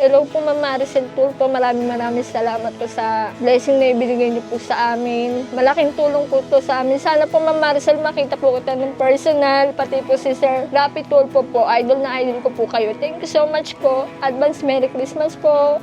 Hello po, Ma'am Maricel Tulfo. Maraming salamat po sa blessing na ibinigay niyo po sa amin. Malaking tulong po to sa amin. Sana po, Ma'am Maricel, makita po kita ng personal. Pati po si Sir Rapi Tulfo po. Idol na idol ko po kayo. Thank you so much po. Advance Merry Christmas po.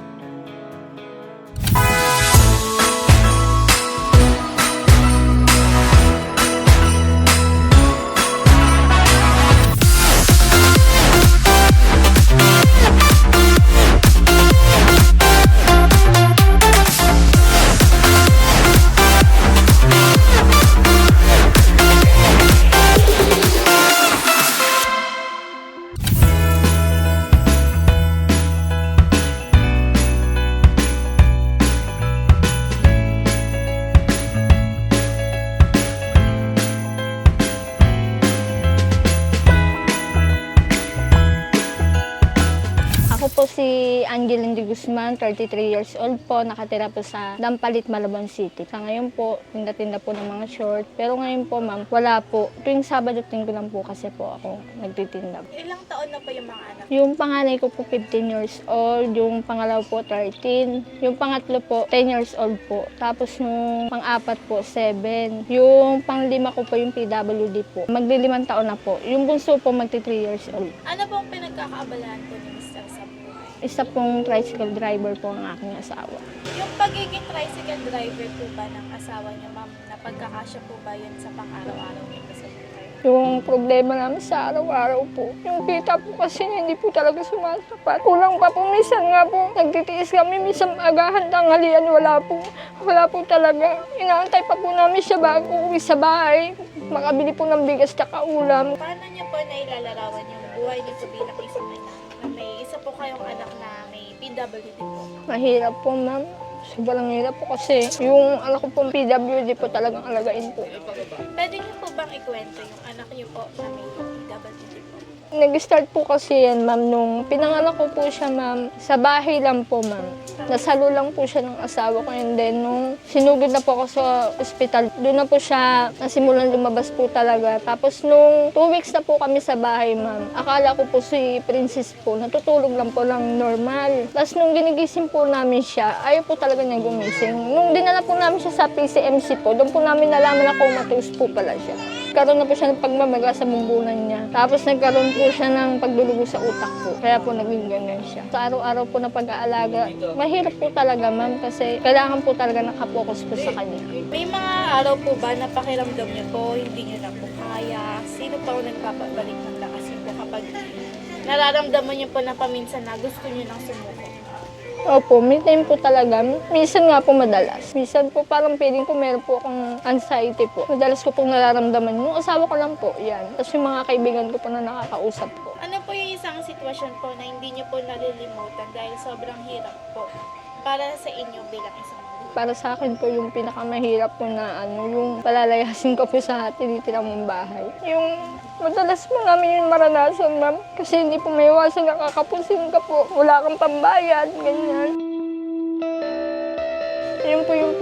Ako po si Angeline de Guzman, 33 years old po, nakatira po sa Dampalit, Malabon City. Sa ngayon po, tinda-tinda po ng mga short. Pero ngayon po, ma'am, wala po. Tuwing Sabado, Linggo lang po kasi po ako nagtitinda. Ilang taon na po yung mga anak? Yung panganay ko po 15 years old, yung pangalaw po 13, yung pangatlo po 10 years old po. Tapos yung pang-apat po 7, yung pang-lima ko po yung PWD po. Magli-5 taon na po. Yung bunso po magti 3 years old. Ano pong pinagkakaabalahan po ni Mr. sa buhay? Isa pong tricycle driver po ang aking asawa. Yung pagiging tricycle driver po ba ng asawa niya, ma'am, napagkakasya po ba yun sa pang-araw-araw niyo sa buhay? Yung problema namin sa araw-araw po, yung kita po kasi hindi po talaga sumasapat. Kulang pa po, minsan nga po, nagtitiis kami, minsan agahan, tanghalian, wala po talaga. Inaantay pa po namin siya bago uwi sa bahay, makabili po ng bigas at ulam. Paano niyo po nailalarawan yung buhay niyo po bilang isang anak? Na may isa po kayong anak na may PWD po. Mahirap po, ma'am. Sobrang hirap po kasi yung anak ko pong PWD po talagang alagain po. Pwede niyo po bang ikwento yung anak niyo po na may PWD po? Nag-start po kasi yan, ma'am, nung pinanganak ko po siya, ma'am, sa bahay lang po, ma'am. Nasalo lang po siya ng asawa ko, and then nung sinugod na po ako sa ospital, doon na po siya nasimulan lumabas po talaga. Tapos nung 2 weeks na po kami sa bahay, ma'am, akala ko po si Princess po, natutulog lang po lang normal. Tapos nung ginigising po namin siya, ayaw po talaga niya gumising. Nung dinala po namin siya sa PCMC po, doon po namin nalaman na comatose po pala siya. Nagkaroon na po siya ng pagmamaga sa bumbunan niya. Tapos nagkaroon po siya ng pagdulugo sa utak po. Kaya po naging ganyan siya. Sa araw-araw po na pag-aalaga, mahirap po talaga, ma'am, kasi kailangan po talaga nakapokus po sa kanya. May mga araw po ba na pakiramdam niyo po, hindi niyo na po kaya? Sino pa ang nagpapabalik ng lakas niyo po kapag nararamdaman niyo po na paminsan na gusto niyo nang sumuko? Opo, may time po talaga. Minsan nga po madalas. Minsan po parang feeling ko meron po akong anxiety po. Madalas ko pong nararamdaman. Yung asawa ko lang po, yan. Tapos yung mga kaibigan ko po na nakakausap po. Ano po yung isang sitwasyon po na hindi niyo po nalilimutan dahil sobrang hirap po para sa inyo bilang isang Para sa akin po yung pinakamahirap po na yung palalayasin ko po sa tinitirang mong bahay. Yung madalas po namin yung maranasan, ma'am. Kasi hindi po maiwasan, nakakapusin ka po. Wala kang pambayad, ganyan. Yun po yung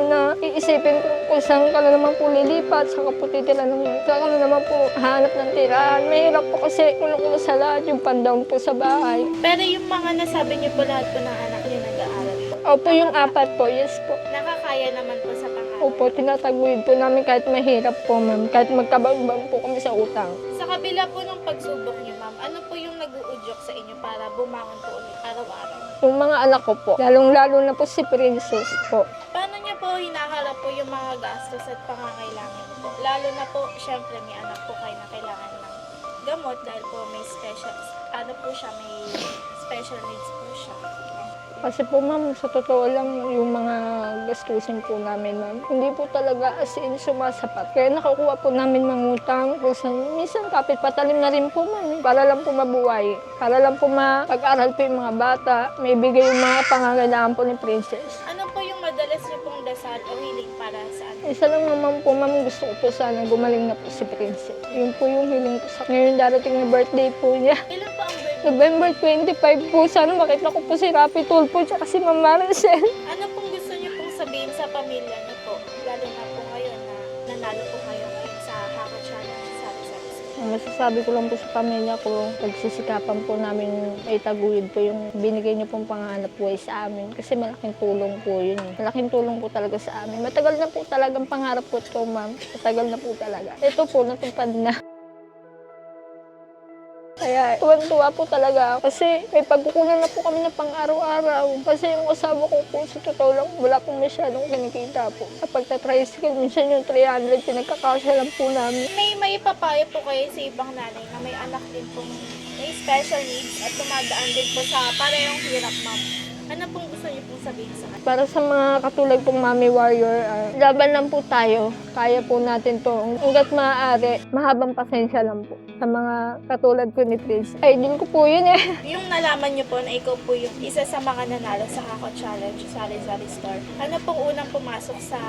na iisipin ko kung saan ka na naman po lilipat, saan ka po titira saan ka na naman po hanap ng tirahan. Mahirap po kasi kulong sa lahat yung pandown po sa bahay. Pero yung mga nasabi niyo po lahat po ng anak niyo nag-aaral po? Opo, yung 4 po, yes po. Nakakaya naman po sa pang-araw? Opo, tinataguyod po namin kahit mahirap po, ma'am. Kahit magkabang po kami sa utang. Sa kabila po ng pagsubok niyo, ma'am, ano po yung nag-uudyok sa inyo para bumangon po ulit araw-araw? Yung mga anak ko po, lalong-lalo na po si Princess po. Paano niyo po hinaharap po yung mga gastos at pangangailangan niyo po? Lalo na po, syempre may anak po kayo na kailangan ng gamot dahil po may special needs po siya. Kasi po, ma'am, sa totoo lang, yung mga gastusin po namin, ma'am, hindi po talaga as in sumasapat. Kaya nakukuha po namin mangutang. Minsan kapit patalim na rin po, ma'am, para lang po mabuhay. Para lang po mapag-aral po yung mga bata. May bigay yung mga pangangailangan po ni Princess. Ano po yung madalas niyo pong dasal o hiling para sa ano? Isa lang naman po, ma'am, gusto ko po sana gumaling na po si Princess. Yun po yung hiling ko sa ngayon darating na birthday po niya. Ilan po ang birthday? November 25 po, sana makita ko po si Rapi Tulfo at si Ma'am Maricel. Ano pong gusto niyo pong sabihin sa pamilya niyo po? Lalo na po ngayon na nanalo po kayo ngayon sa Haka Challenge sa Rizal. Ang masasabi ko lang po sa pamilya ko, pagsisikapan po namin ay taguyod po yung binigay niyo pong panganap buhay sa amin. Kasi malaking tulong po yun. Malaking tulong po talaga sa amin. Matagal na po talagang pangarap ko ito, ma'am. Matagal na po talaga. Ito po, natupad na. Kaya tuwan-tuwa po talaga ako kasi may pagkukunan na po kami ng pang-araw-araw. Kasi yung asawa ko po sa totoo lang, wala po masyadong kinikita po. Sa pagtatricycle, minsan yung 300, pinagkakasya lang po namin. May papayo po kayo sa ibang nanay na may anak din pong may special needs at dumadaan din po sa parehong hirap, ma'am. Ano pong gusto niyo pong sabihin sa kanila? Para sa mga katulad kong Mommy Warrior, laban lang po tayo. Kaya po natin to. Hanggat maaari, mahabang pasensya lang po. Sa mga katulad ko ni Prince. Idol ko po yun eh. Yung nalaman niyo po na ikaw po yung isa sa mga nanalo sa Kako Challenge sa Sari-Sari Store, ano pong unang pumasok sa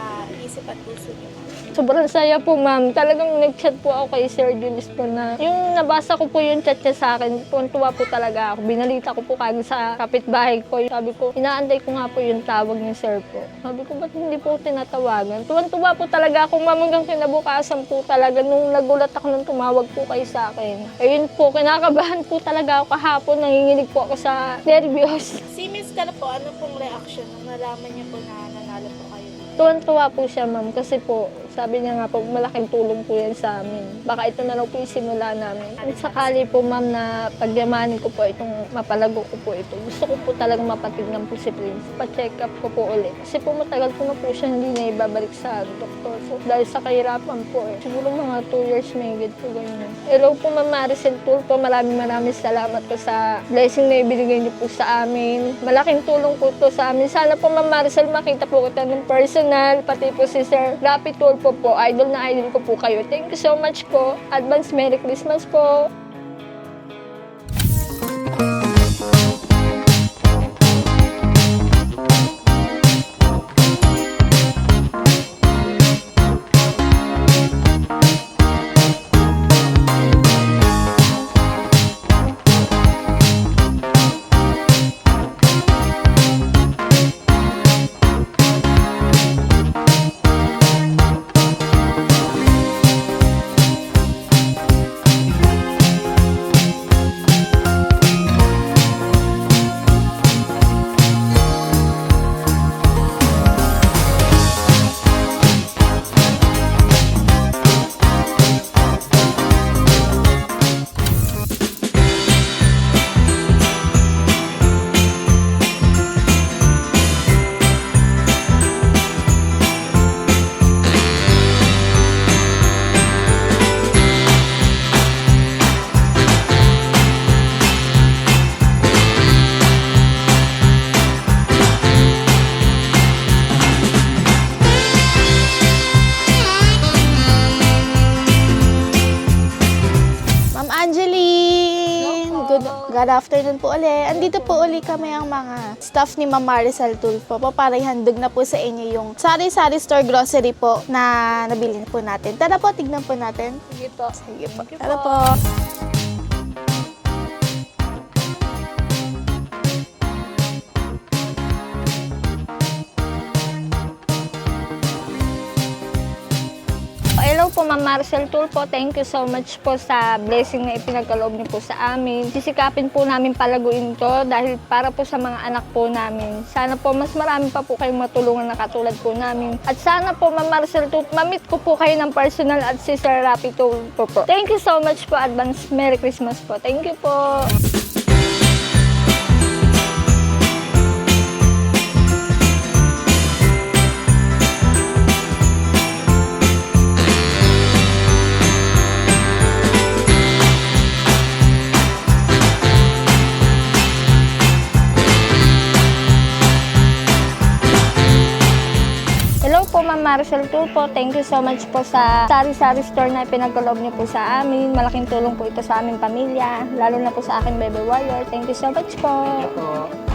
isip at puso niyo, ma'am? Sobrang saya po, ma'am. Talagang nag-chat po ako kay Sir Julius po na yung nabasa ko po yung chat niya sa akin, tuwa po talaga ako. Binalita ko po kagad sa kapitbahay ko. Sabi ko, inaantay ko nga po yung tawag ni Sir po. Sabi ko, ba't hindi po tinatawagan? Tuwan-tuwa po talaga ako, ma'am, hanggang kinabukasan po talaga nung nagulat ako nung tumawag po kayo sa akin. Ayun po, kinakabahan po talaga ako kahapon. Nanginginig po ako sa nervyos. Si Miss Carla po, ano pong reaction nung nalaman niyo po na nanalo po kayo? Tuwan-tuwa po siya, ma'am, kasi po, sabi niya nga po, malaking tulong po yan sa amin. Baka ito na lang po yung simula namin. Kung sakali po, ma'am, na pagyamanin ko po itong mapalago ko po ito, gusto ko po talagang mapatignan po si Prince. Pa-check up ko po ulit. Kasi po matagal po na po siya hindi na ibabalik sa doktor. So, dahil sa kahirapan po eh. Siguro mga 2 years may higit po ganyan. Hello po, Ma'am Maricel Tulfo. Maraming salamat po sa blessing na ibinigay niyo po sa amin. Malaking tulong po to sa amin. Sana po, Ma'am Maricel, makita po kita ng personal. Pati po si Sir Rapi Tulfo po. Idol na idol ko po kayo. Thank you so much po. Advance Merry Christmas po. Good afternoon po ulit. Andito po ulit kami ang mga staff ni Ma'am Maricel Tulfo po para ihandog na po sa inyo yung Sari-Sari Store grocery po na nabili po natin. Tara po, tignan po natin. Sige po. Sige po. Thank you Tara po. po. Hello po, Ma'am Maricel Tulfo. Thank you so much po sa blessing na ipinagkaloob niyo po sa amin. Sisikapin po namin palaguin to dahil para po sa mga anak po namin. Sana po mas marami pa po kayong matulungan na katulad po namin. At sana po, Ma'am Maricel Tulfo, mamit ko po kayo ng personal at si Sir Rapi Tulfo po. Thank you so much po. Advance Merry Christmas po. Thank you po. Hello po, Ma'am Maricel Tulfo. Thank you so much po sa Sari-Sari Store na pinagkaloob niyo po sa amin. Malaking tulong po ito sa aming pamilya, lalo na po sa aking baby warrior. Thank you so much po. Thank you po.